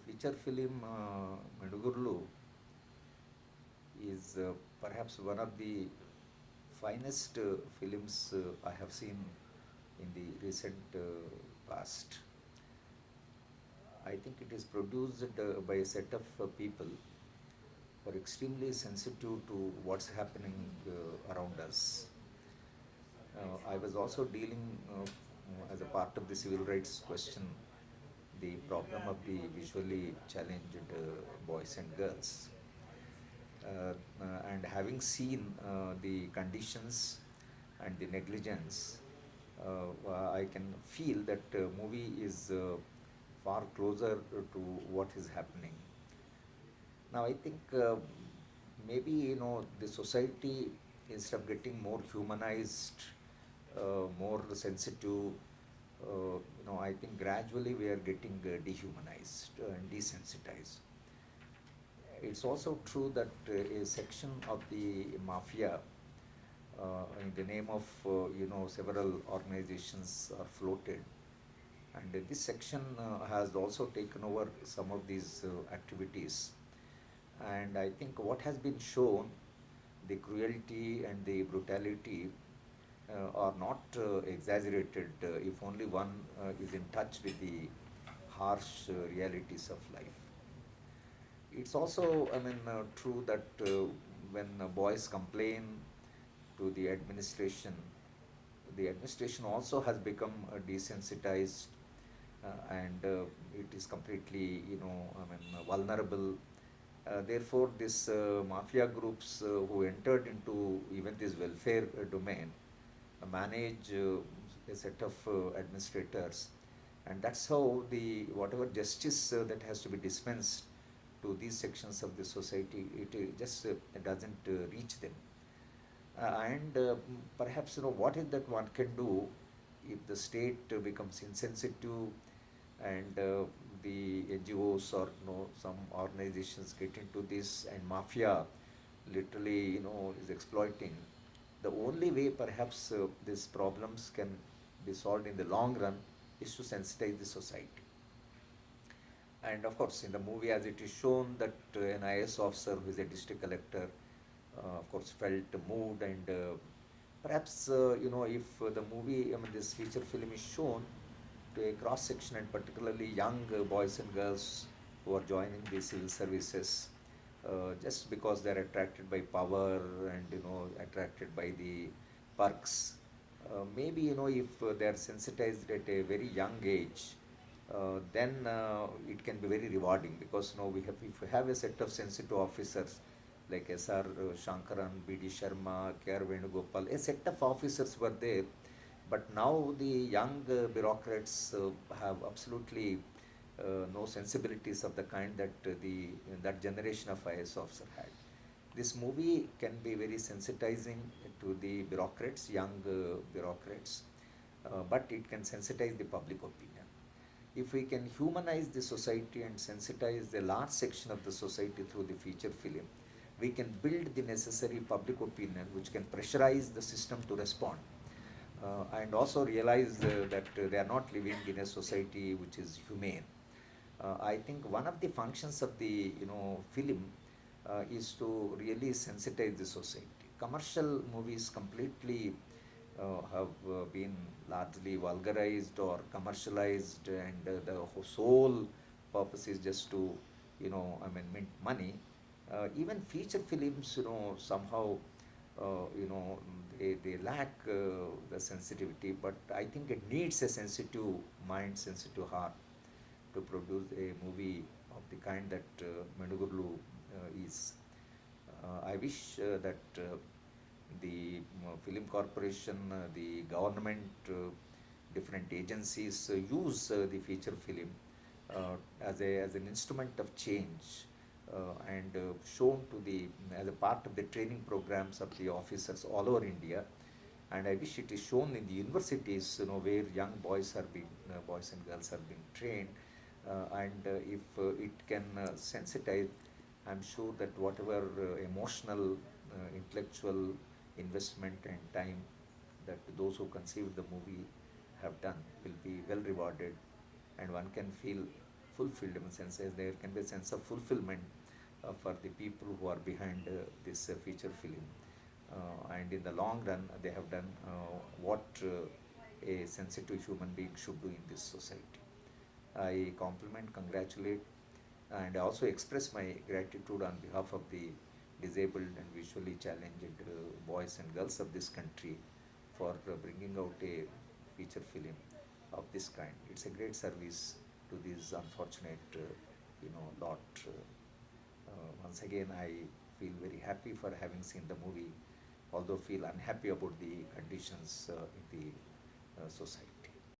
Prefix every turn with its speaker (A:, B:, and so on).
A: Feature film Medugurlu is perhaps one of the finest films I have seen in the recent past. I think it is produced by a set of people who are extremely sensitive to what's happening around us. I was also dealing, as a part of the civil rights question, the problem of the visually challenged boys and girls. And having seen the conditions and the negligence, I can feel that movie is far closer to what is happening. Now, I think maybe the society, instead of getting more humanized, more sensitive, I think gradually we are getting dehumanized and desensitized. It's also true that a section of the mafia, in the name of several organizations, are floated, and this section has also taken over some of these activities. And I think what has been shown, the cruelty and the brutality, are not exaggerated if only one is in touch with the harsh realities of life. It's also, true that when boys complain to the administration also has become desensitized, and it is completely, vulnerable. Therefore, this mafia groups who entered into even this welfare domain manage a set of administrators, and that's how the whatever justice that has to be dispensed to these sections of the society, it just doesn't reach them. And perhaps what is that one can do if the state becomes insensitive, and the NGOs or some organizations get into this, and mafia literally is exploiting. The only way perhaps these problems can be solved in the long run is to sensitize the society. And of course, in the movie, as it is shown, that an IS officer who is a district collector, of course, felt moved, and perhaps, if the movie, this feature film is shown to a cross section, and particularly young boys and girls who are joining the civil services, just because they're attracted by power and attracted by the perks. Maybe if they are sensitized at a very young age, then it can be very rewarding, because we have if we have a set of sensitive officers like S.R. Shankaran, B.D. Sharma, K.R. Venugopal, a set of officers were there, but now the young bureaucrats have absolutely no sensibilities of the kind that that generation of IS officer had. This movie can be very sensitizing to the bureaucrats, young bureaucrats, but it can sensitize the public opinion. If we can humanize the society and sensitize the large section of the society through the feature film, we can build the necessary public opinion which can pressurize the system to respond, and also realize that they are not living in a society which is humane. I think one of the functions of the film is to really sensitize the society. Commercial movies completely have been largely vulgarized or commercialized, and the sole purpose is just to mint money. Even feature films, somehow, they lack the sensitivity, but I think it needs a sensitive mind, sensitive heart to produce a movie of the kind that Medugurlu is. I wish that the film corporation, the government, different agencies use the feature film as an instrument of change, and shown to the as a part of the training programs of the officers all over India. And I wish it is shown in the universities, where young boys and girls are being trained, and if it can sensitize, I'm sure that whatever emotional, intellectual investment and time that those who conceived the movie have done will be well rewarded, and one can feel fulfilled in a sense, as there can be a sense of fulfillment for the people who are behind this feature film. And in the long run, they have done what a sensitive human being should do in this society. I compliment, congratulate, and also express my gratitude on behalf of the disabled and visually challenged boys and girls of this country for bringing out a feature film of this kind. It's a great service to this unfortunate, lot. Once again, I feel very happy for having seen the movie, although feel unhappy about the conditions in the society.